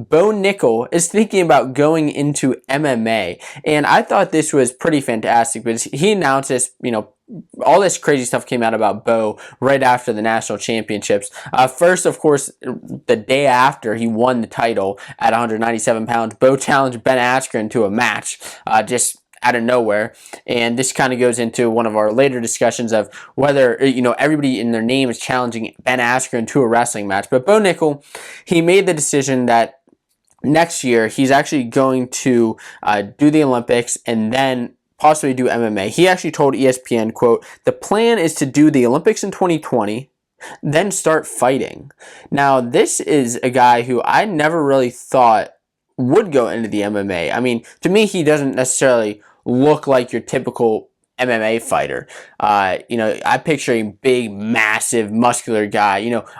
Beau Nickel is thinking about going into MMA. And I thought this was pretty fantastic because he announced this, all this crazy stuff came out about Beau right after the national championships. First, of course, the day after he won the title at 197 pounds, Beau challenged Ben Askren to a match, just out of nowhere. And this kind of goes into one of our later discussions of whether, everybody in their name is challenging Ben Askren to a wrestling match. But Beau Nickel, he made the decision that next year he's actually going to do the Olympics and then possibly do MMA. He actually told ESPN, quote, "The plan is to do the Olympics in 2020, then start fighting." Now, this is a guy who I never really thought would go into the MMA. I mean, to me, he doesn't necessarily look like your typical MMA fighter. I picture a big, massive, muscular guy.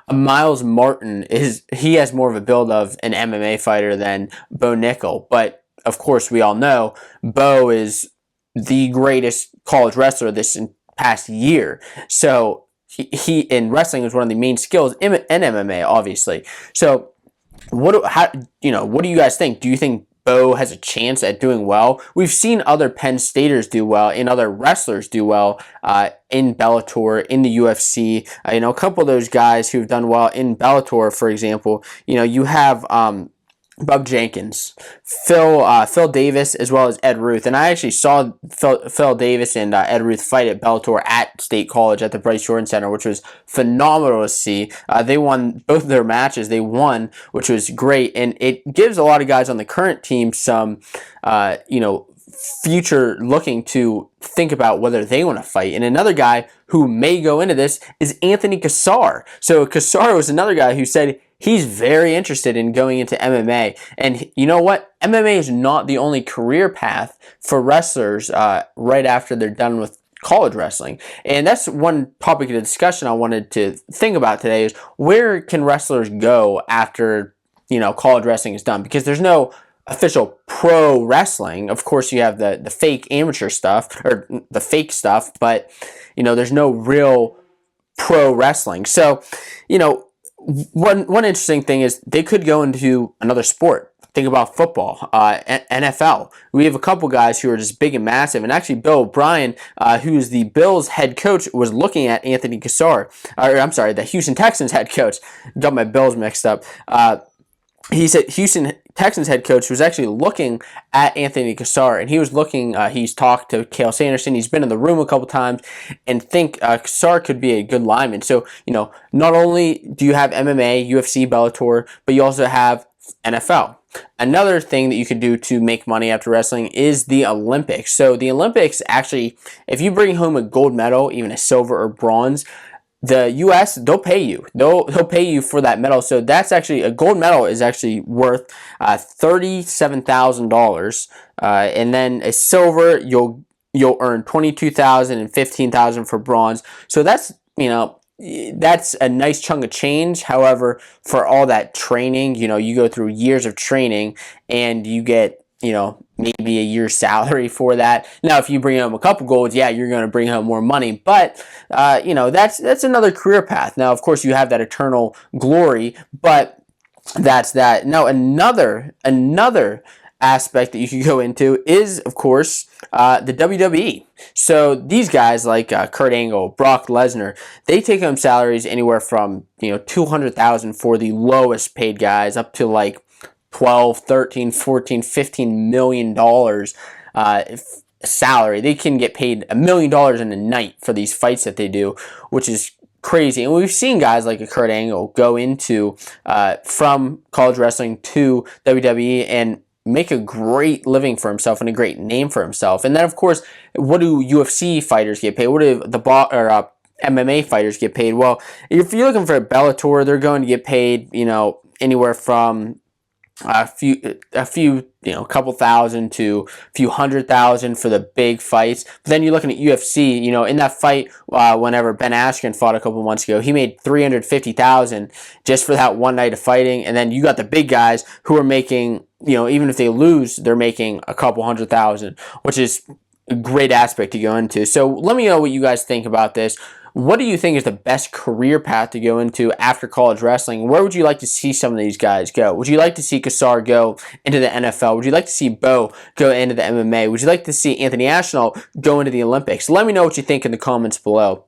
A Miles Martin he has more of a build of an MMA fighter than Beau Nickel. But of course, we all know Beau is the greatest college wrestler this past year. So he in wrestling is one of the main skills in MMA, obviously. So what do you guys think? Do you think Beau has a chance at doing well? We've seen other Penn Staters do well and other wrestlers do well in Bellator, in the UFC. A couple of those guys who've done well in Bellator, for example, you have Bob Jenkins, Phil Davis, as well as Ed Ruth. And I actually saw Phil Davis and Ed Ruth fight at Bellator at State College at the Bryce Jordan Center, which was phenomenal to see. They won both of their matches. They won, which was great. And it gives a lot of guys on the current team some, future looking to think about whether they want to fight. And another guy who may go into this is Anthony Cassar. So Kassar was another guy who said he's very interested in going into MMA. And you know what? MMA is not the only career path for wrestlers right after they're done with college wrestling. And that's one topic of discussion I wanted to think about today is where can wrestlers go after, college wrestling is done? Because there's no official pro wrestling. Of course, you have the fake amateur stuff or the fake stuff, but, there's no real pro wrestling. So, one interesting thing is they could go into another sport. Think about football, NFL. We have a couple guys who are just big and massive. And actually, Bill O'Brien, who's the Bills head coach, was looking at Anthony Cassar. The Houston Texans head coach. Got my Bills mixed up. He said Houston Texans head coach was actually looking at Anthony Cassar, and he was looking, he's talked to Cael Sanderson, he's been in the room a couple times, and think Cassar could be a good lineman. So, not only do you have MMA, UFC, Bellator, but you also have NFL. Another thing that you could do to make money after wrestling is the Olympics. So the Olympics, actually, if you bring home a gold medal, even a silver or bronze, the U.S., they'll pay you. They'll pay you for that medal. So that's actually, a gold medal is actually worth $37,000. And then a silver, you'll earn $22,000 and $15,000 for bronze. So that's, that's a nice chunk of change. However, for all that training, you go through years of training and you get, maybe a year's salary for that. Now, if you bring home a couple golds, yeah, you're going to bring home more money. But, that's another career path. Now, of course, you have that eternal glory, but that's that. Now, another aspect that you can go into is, of course, the WWE. So these guys like Kurt Angle, Brock Lesnar, they take home salaries anywhere from, $200,000 for the lowest paid guys up to like 12, 13, 14, $15 million salary. They can get paid $1 million in a night for these fights that they do, which is crazy. And we've seen guys like a Kurt Angle go into from college wrestling to WWE and make a great living for himself and a great name for himself. And then, of course, what do UFC fighters get paid? What do the MMA fighters get paid? Well, if you're looking for a Bellator, they're going to get paid, anywhere from a couple thousand to a few $100,000 for the big fights. But then you're looking at UFC, in that fight, whenever Ben Askren fought a couple months ago, he made $350,000 just for that one night of fighting. And then you got the big guys who are making, even if they lose, they're making a couple $100,000, which is a great aspect to go into. So let me know what you guys think about this. what do you think is the best career path to go into after college wrestling? Where would you like to see some of these guys go? Would you like to see Kassar go into the NFL? Would you like to see Beau go into the MMA? Would you like to see Anthony Ashnell go into the Olympics? Let me know what you think in the comments below.